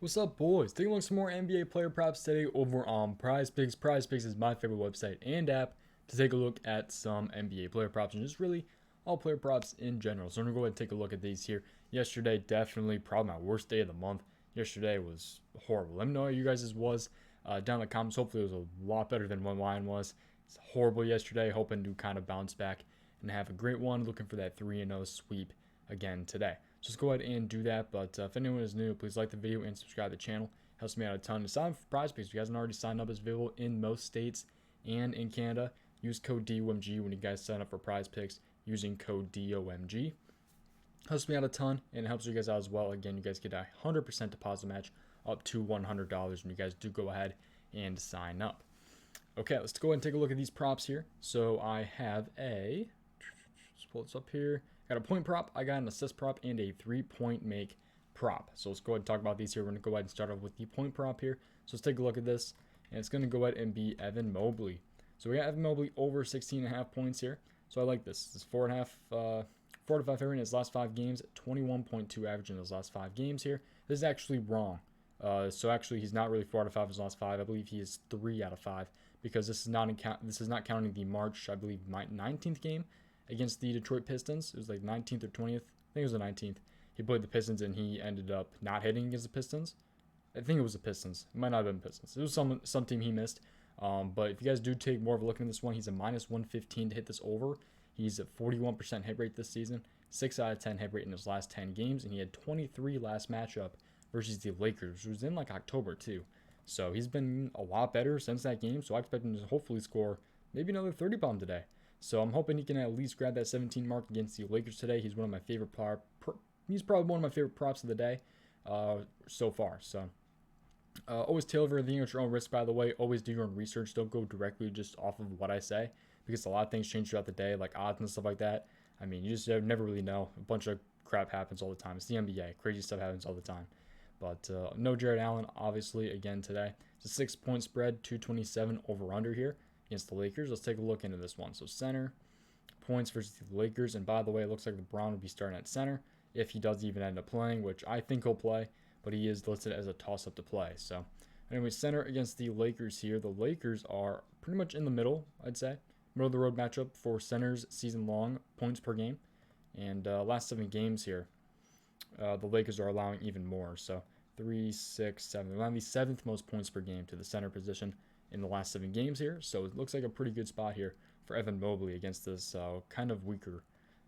What's up, boys? Taking a look at some more NBA player props today over on PrizePicks. PrizePicks is my favorite website and app to take a look at some NBA player props and just really all player props in general. So I'm going to go ahead and take a look at these here. Yesterday, definitely probably my worst day of the month. Yesterday was horrible. Let me know how you guys' was down in the comments. Hopefully it was a lot better than what mine was. It's horrible yesterday. Hoping to kind of bounce back and have a great one. Looking for that 3-0 sweep again today. Just go ahead and do that. But if anyone is new, please like the video and subscribe to the channel. Helps me out a ton. To sign up for PrizePicks, if you guys haven't already signed up, it's available in most states and in Canada. Use code DOMG when you guys sign up for PrizePicks using code DOMG. Helps me out a ton and it helps you guys out as well. Again, you guys get a 100% deposit match up to $100 when you guys do go ahead and sign up. Okay, let's go ahead and take a look at these props here. So I have let's pull this up here. Got a point prop, I got an assist prop, and a 3-point make prop. So let's go ahead and talk about these here. We're going to go ahead and start off with the point prop here. So let's take a look at this. And it's going to go ahead and be Evan Mobley. So we got Evan Mobley over 16.5 points here. So I like this. This is 4.5, 4 to 5 favorite in his last 5 games, 21.2 average in his last 5 games here. This is actually wrong. So actually he's not really 4 out of 5 in his last 5. I believe he is 3 out of 5 because this is not counting the March, I believe, 19th game against the Detroit Pistons. It was like 19th or 20th. I think it was the 19th. He played the Pistons and he ended up not hitting against the Pistons. I think it was the Pistons. It might not have been Pistons. It was some team he missed. But if you guys do take more of a look at this one, he's a minus 115 to hit this over. He's at 41% hit rate this season, 6 out of 10 hit rate in his last 10 games, and he had 23 last matchup versus the Lakers, which was in like October too. So he's been a lot better since that game. So I expect him to hopefully score maybe another 30 bomb today. So I'm hoping he can at least grab that 17 mark against the Lakers today. He's one of my favorite he's probably one of my favorite props of the day so far. So always tailor everything at your own risk, by the way. Always do your own research. Don't go directly just off of what I say because a lot of things change throughout the day, like odds and stuff like that. I mean, you just never really know. A bunch of crap happens all the time. It's the NBA. Crazy stuff happens all the time. But no Jared Allen, obviously, again today. It's a 6-point spread, 227 over-under here against the Lakers. Let's take a look into this one. So center, points versus the Lakers. And by the way, it looks like LeBron would be starting at center if he does even end up playing, which I think he'll play. But he is listed as a toss-up to play. So anyway, center against the Lakers here. The Lakers are pretty much in the middle, I'd say. Middle of the road matchup for centers season-long points per game. And last 7 games here, the Lakers are allowing even more. So 3, 6, 7. They're allowing the 7th most points per game to the center position in the last 7 games here. So it looks like a pretty good spot here for Evan Mobley against this kind of weaker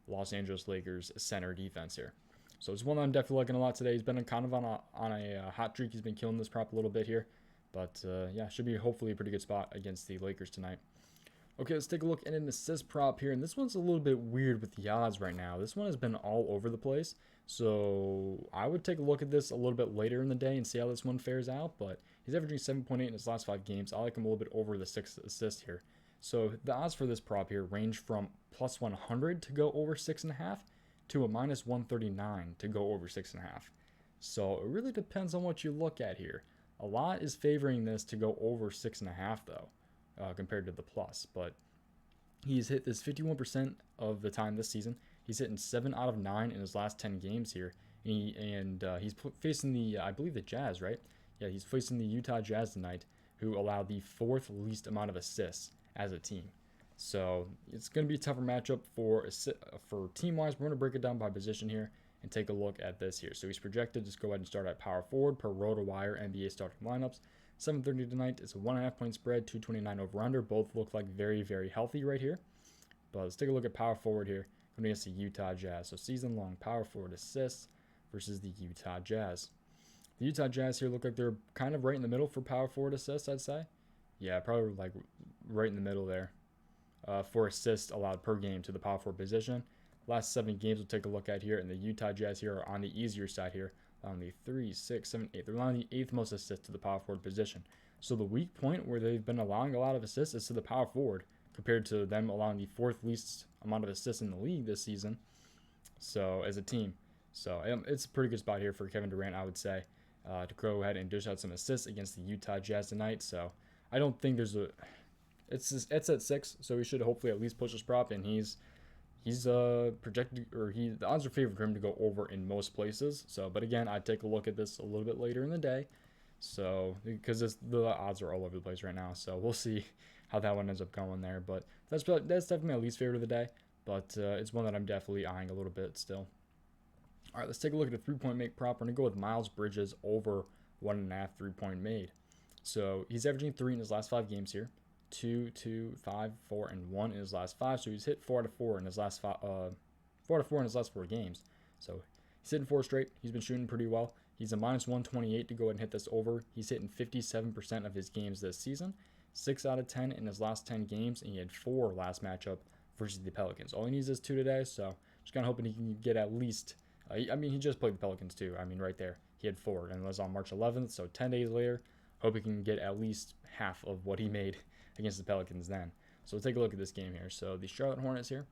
Los Angeles Lakers center defense here. So it's one that I'm definitely liking a lot today. He's been kind of on a hot streak. He's been killing this prop a little bit here. But yeah, should be hopefully a pretty good spot against the Lakers tonight. Okay, let's take a look at an assist prop here. And this one's a little bit weird with the odds right now. This one has been all over the place. So I would take a look at this a little bit later in the day and see how this one fares out. But he's averaging 7.8 in his last 5 games. I like him a little bit over the 6 assists here. So the odds for this prop here range from plus 100 to go over 6.5 to a minus 139 to go over 6.5. So it really depends on what you look at here. A lot is favoring this to go over 6.5 though. Compared to the plus, but he's hit this 51% of the time this season. He's hitting 7 out of 9 in his last 10 games here, and he's facing the I believe the Jazz, right? Yeah, he's facing the Utah Jazz tonight, who allow the 4th least amount of assists as a team. So it's going to be a tougher matchup for team-wise. We're going to break it down by position here and take a look at this here. So he's projected to just go ahead and start at power forward per Rotowire NBA starting lineups. 7:30 tonight. It's a 1.5 point spread, 229 over under. Both look like very, very healthy right here. But let's take a look at power forward here going against the Utah Jazz. So season long power forward assists versus the Utah Jazz. The Utah Jazz here look like they're kind of right in the middle for power forward assists, I'd say. Yeah, probably like right in the middle there for assists allowed per game to the power forward position. Last 7 games we'll take a look at here, and the Utah Jazz here are on the easier side here. On the 3, 6, 7, 8. They're allowing the 8th most assists to the power forward position. So the weak point where they've been allowing a lot of assists is to the power forward compared to them allowing the 4th least amount of assists in the league this season. So as a team. So it's a pretty good spot here for Kevin Durant, I would say, to go ahead and dish out some assists against the Utah Jazz tonight. So I don't think there's it's at 6, so he should hopefully at least push his prop, and he's he's projected, or the odds are favored for him to go over in most places. So, but again, I'd take a look at this a little bit later in the day. So, because the odds are all over the place right now. So we'll see how that one ends up going there. But that's definitely my least favorite of the day. But it's one that I'm definitely eyeing a little bit still. All right, let's take a look at the 3-point make prop. We're going to go with Miles Bridges over 1.5 3-point made. So he's averaging 3 in his last 5 games here. 2, 2, 5, 4, and 1 in his last 5. So he's hit 4 out of 4 in his last 4 out of 4 in his last 4 games. So he's hitting 4 straight. He's been shooting pretty well. He's a minus 128 to go ahead and hit this over. He's hitting 57% of his games this season. 6 out of 10 in his last 10 games, and he had 4 last matchup versus the Pelicans. All he needs is 2 today, so just kind of hoping he can get at least. I mean, he just played the Pelicans too. I mean, right there, he had 4, and it was on March 11th, so 10 days later. Hope he can get at least half of what he made against the Pelicans then. So we'll take a look at this game here. So the Charlotte Hornets here.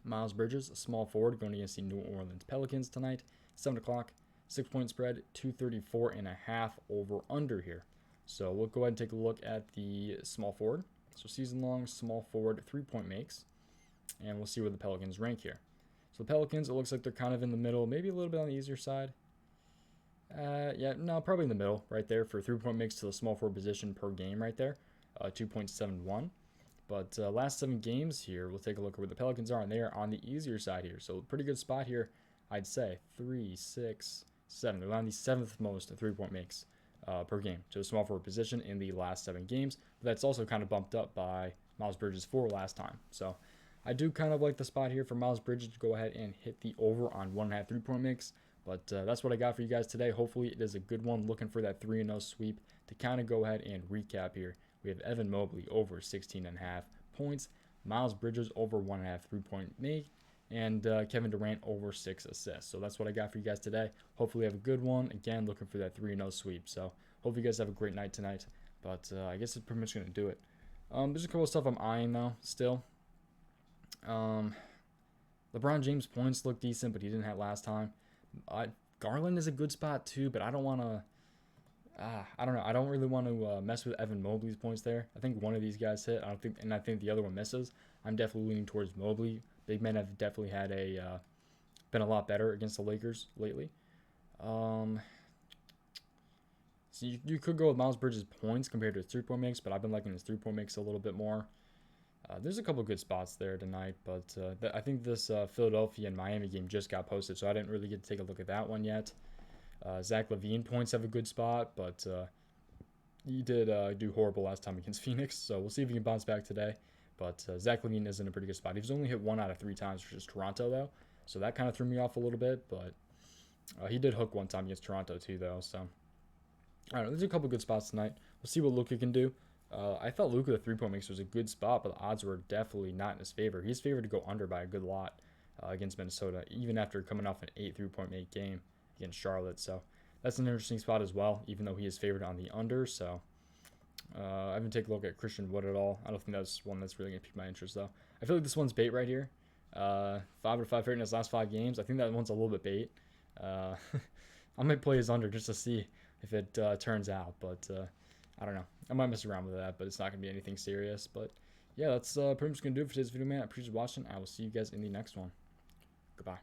Miles Bridges, a small forward, going against the New Orleans Pelicans tonight. 7 o'clock, 6-point spread, 234.5 over under here. So we'll go ahead and take a look at the small forward. So season long small forward 3-point makes. And we'll see where the Pelicans rank here. So the Pelicans, it looks like they're kind of in the middle, maybe a little bit on the easier side. Yeah, no, probably in the middle right there for 3-point makes to the small forward position per game right there. 2.71. But last 7 games here, we'll take a look at where the Pelicans are, and they are on the easier side here. So pretty good spot here, I'd say. 3, 6, 7. They're on the 7th most 3-point makes per game to a small forward position in the last 7 games. But that's also kind of bumped up by Miles Bridges 4 last time. So I do kind of like the spot here for Miles Bridges to go ahead and hit the over on 1.5 3-point makes. But that's what I got for you guys today. Hopefully it is a good one. Looking for that 3-0 sweep. To kind of go ahead and recap here, we have Evan Mobley over 16.5 points, Miles Bridges over 1.5 3-point make, and Kevin Durant over 6 assists. So that's what I got for you guys today. Hopefully you have a good one. Again, looking for that 3-0 sweep. So hope you guys have a great night tonight. But I guess it's pretty much going to do it. There's a couple of stuff I'm eyeing though still. LeBron James points look decent, but he didn't have last time. Garland is a good spot too, but I don't want to. I don't know. I don't really want to mess with Evan Mobley's points there. I think one of these guys hit. I think the other one misses. I'm definitely leaning towards Mobley. Big men have definitely had been a lot better against the Lakers lately. So you could go with Miles Bridges' points compared to his 3-point makes, but I've been liking his 3-point makes a little bit more. There's a couple good spots there tonight, but I think this Philadelphia and Miami game just got posted, so I didn't really get to take a look at that one yet. Zach LaVine points have a good spot, but he did do horrible last time against Phoenix, so we'll see if he can bounce back today. But Zach LaVine is in a pretty good spot. He's only hit 1 out of 3 times versus Toronto, though, so that kind of threw me off a little bit, but he did hook one time against Toronto, too, though, so. I don't know, there's a couple good spots tonight. We'll see what Luka can do. I thought Luka, the 3-point makes, was a good spot, but the odds were definitely not in his favor. He's favored to go under by a good lot against Minnesota, even after coming off an 8 3-point make game against Charlotte. So that's an interesting spot as well, even though he is favored on the under. So I haven't taken a look at Christian Wood at all. I don't think that's one that's really going to pique my interest, though. I feel like this one's bait right here. 5 out of 5 favorite in his last 5 games. I think that one's a little bit bait. I might play his under just to see if it turns out, but I don't know. I might mess around with that, but it's not going to be anything serious. But yeah, that's pretty much going to do it for today's video, man. I appreciate you watching. I will see you guys in the next one. Goodbye.